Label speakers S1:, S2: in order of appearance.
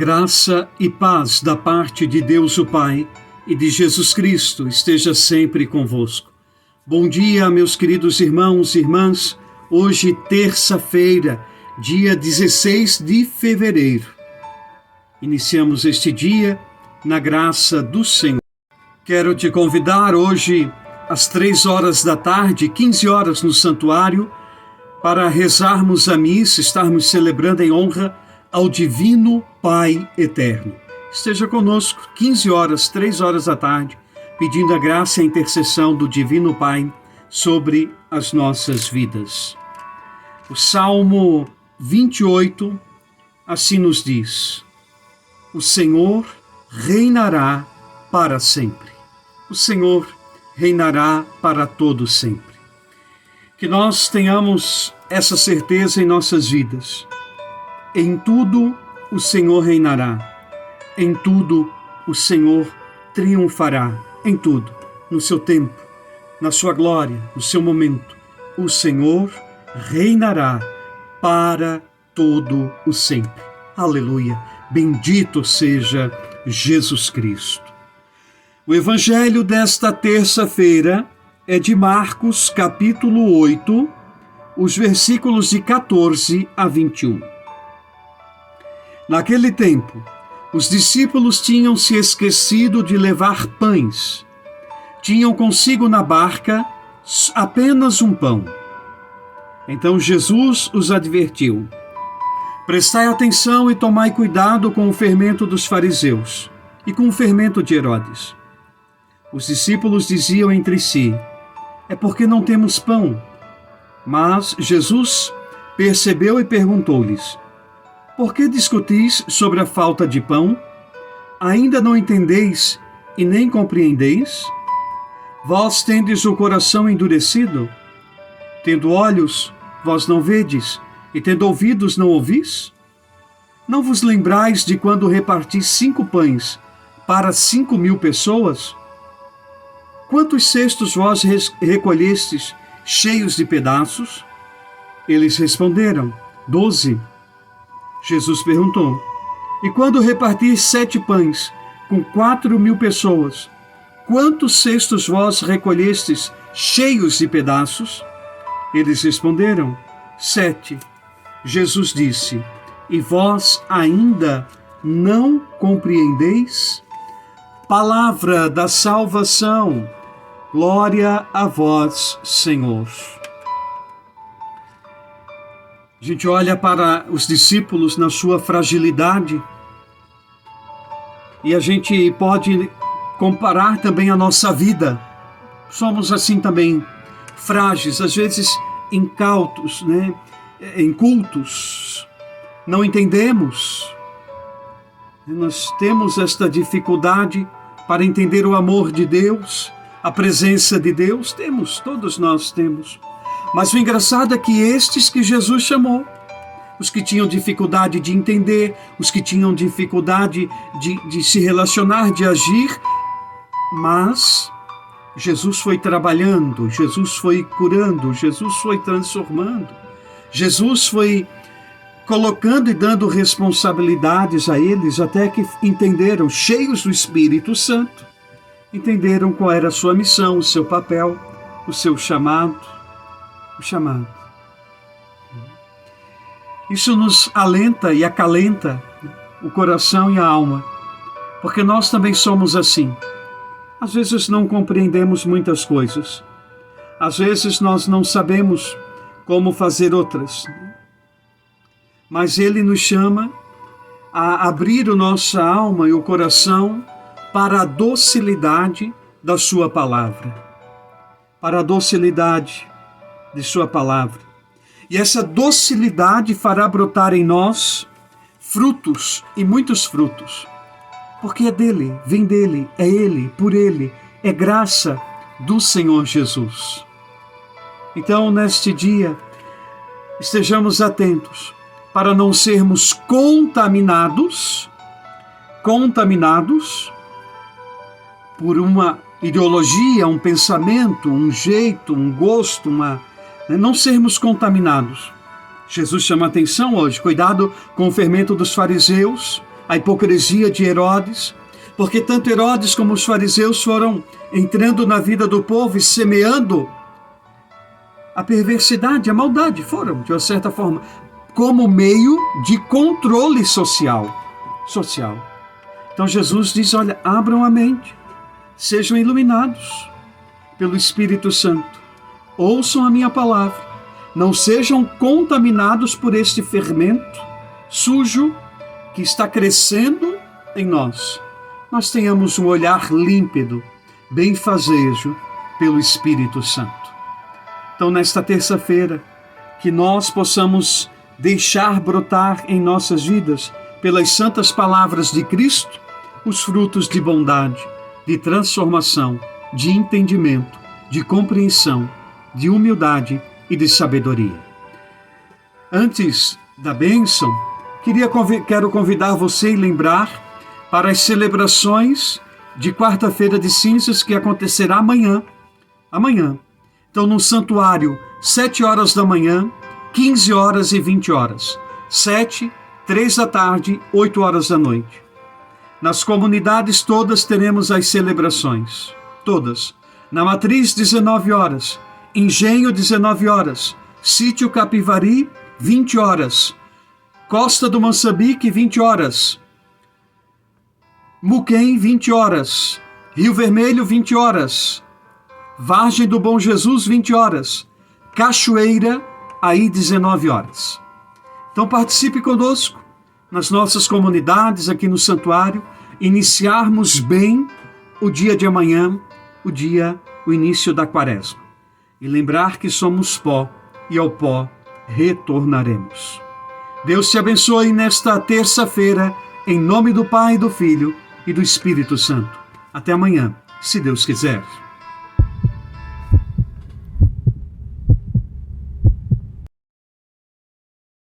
S1: Graça e paz da parte de Deus o Pai e de Jesus Cristo esteja sempre convosco. Bom dia, meus queridos irmãos e irmãs. Hoje, terça-feira, dia 16 de fevereiro. Iniciamos este dia na graça do Senhor. Quero te convidar hoje, às 3 horas da tarde, 15 horas no santuário, para rezarmos a missa, estarmos celebrando em honra ao Divino Pai Eterno. Esteja conosco, 15 horas, 3 horas da tarde, pedindo a graça e a intercessão do Divino Pai sobre as nossas vidas. O Salmo 28, assim nos diz: o Senhor reinará para sempre. O Senhor reinará para todo sempre. Que nós tenhamos essa certeza em nossas vidas. Em tudo o Senhor reinará, em tudo o Senhor triunfará, em tudo, no seu tempo, na sua glória, no seu momento. O Senhor reinará para todo o sempre. Aleluia, bendito seja Jesus Cristo. O evangelho desta terça-feira é de Marcos, capítulo 8, os versículos de 14 a 21. Naquele tempo, os discípulos tinham se esquecido de levar pães. Tinham consigo na barca apenas um pão. Então Jesus os advertiu: prestai atenção e tomai cuidado com o fermento dos fariseus e com o fermento de Herodes. Os discípulos diziam entre si: é porque não temos pão. Mas Jesus percebeu e perguntou-lhes: por que discutis sobre a falta de pão? Ainda não entendeis e nem compreendeis? Vós tendes o coração endurecido? Tendo olhos, vós não vedes, e tendo ouvidos, não ouvis? Não vos lembrais de quando reparti 5 pães para 5.000 pessoas? Quantos cestos vós recolhestes cheios de pedaços? Eles responderam: 12. Jesus perguntou: e quando repartis 7 pães com 4.000 pessoas, quantos cestos vós recolhestes cheios de pedaços? Eles responderam: 7. Jesus disse: e vós ainda não compreendeis? Palavra da salvação. Glória a vós, Senhor. A gente olha para os discípulos na sua fragilidade e a gente pode comparar também a nossa vida. Somos assim também, frágeis, às vezes incautos, incultos, não entendemos. Nós temos esta dificuldade para entender o amor de Deus, a presença de Deus. Todos nós temos. Mas o engraçado é que estes que Jesus chamou, os que tinham dificuldade de entender, os que tinham dificuldade de se relacionar, de agir, mas Jesus foi trabalhando, Jesus foi curando, Jesus foi transformando, Jesus foi colocando e dando responsabilidades a eles, até que entenderam, cheios do Espírito Santo, entenderam qual era a sua missão, o seu papel, o seu chamado. Isso nos alenta e acalenta o coração e a alma, porque nós também somos assim. Às vezes não compreendemos muitas coisas, às vezes nós não sabemos como fazer outras, mas Ele nos chama a abrir a nossa alma e o coração para a docilidade da sua palavra, para a docilidade de sua palavra. E essa docilidade fará brotar em nós frutos, e muitos frutos, porque é dele, vem dele, é ele, por ele, é graça do Senhor Jesus. Então, neste dia, estejamos atentos para não sermos contaminados por uma ideologia, um pensamento, um jeito, um gosto, não sermos contaminados. Jesus chama a atenção hoje, cuidado com o fermento dos fariseus, a hipocrisia de Herodes, porque tanto Herodes como os fariseus foram entrando na vida do povo e semeando a perversidade, a maldade, foram, de uma certa forma, como meio de controle social. Então Jesus diz, olha, abram a mente, sejam iluminados pelo Espírito Santo, ouçam a minha palavra, não sejam contaminados por este fermento sujo que está crescendo em nós. Nós tenhamos um olhar límpido, benfazejo pelo Espírito Santo. Então, nesta terça-feira, que nós possamos deixar brotar em nossas vidas, pelas santas palavras de Cristo, os frutos de bondade, de transformação, de entendimento, de compreensão, de humildade e de sabedoria. Antes da bênção, quero convidar você e lembrar para as celebrações de quarta-feira de cinzas que acontecerá amanhã. Então, no santuário, 7 horas da manhã, 15 horas e 20 horas. 7, 3 da tarde, 8 horas da noite. Nas comunidades todas teremos as celebrações. Todas. Na Matriz, 19 horas. Engenho, 19 horas. Sítio Capivari, 20 horas. Costa do Moçambique, 20 horas. Muquem, 20 horas. Rio Vermelho, 20 horas. Vargem do Bom Jesus, 20 horas. Cachoeira, aí 19 horas. Então participe conosco nas nossas comunidades, aqui no santuário, iniciarmos bem o dia de amanhã, o início da quaresma. E lembrar que somos pó e ao pó retornaremos. Deus te abençoe nesta terça-feira, em nome do Pai, do Filho e do Espírito Santo. Até amanhã, se Deus quiser.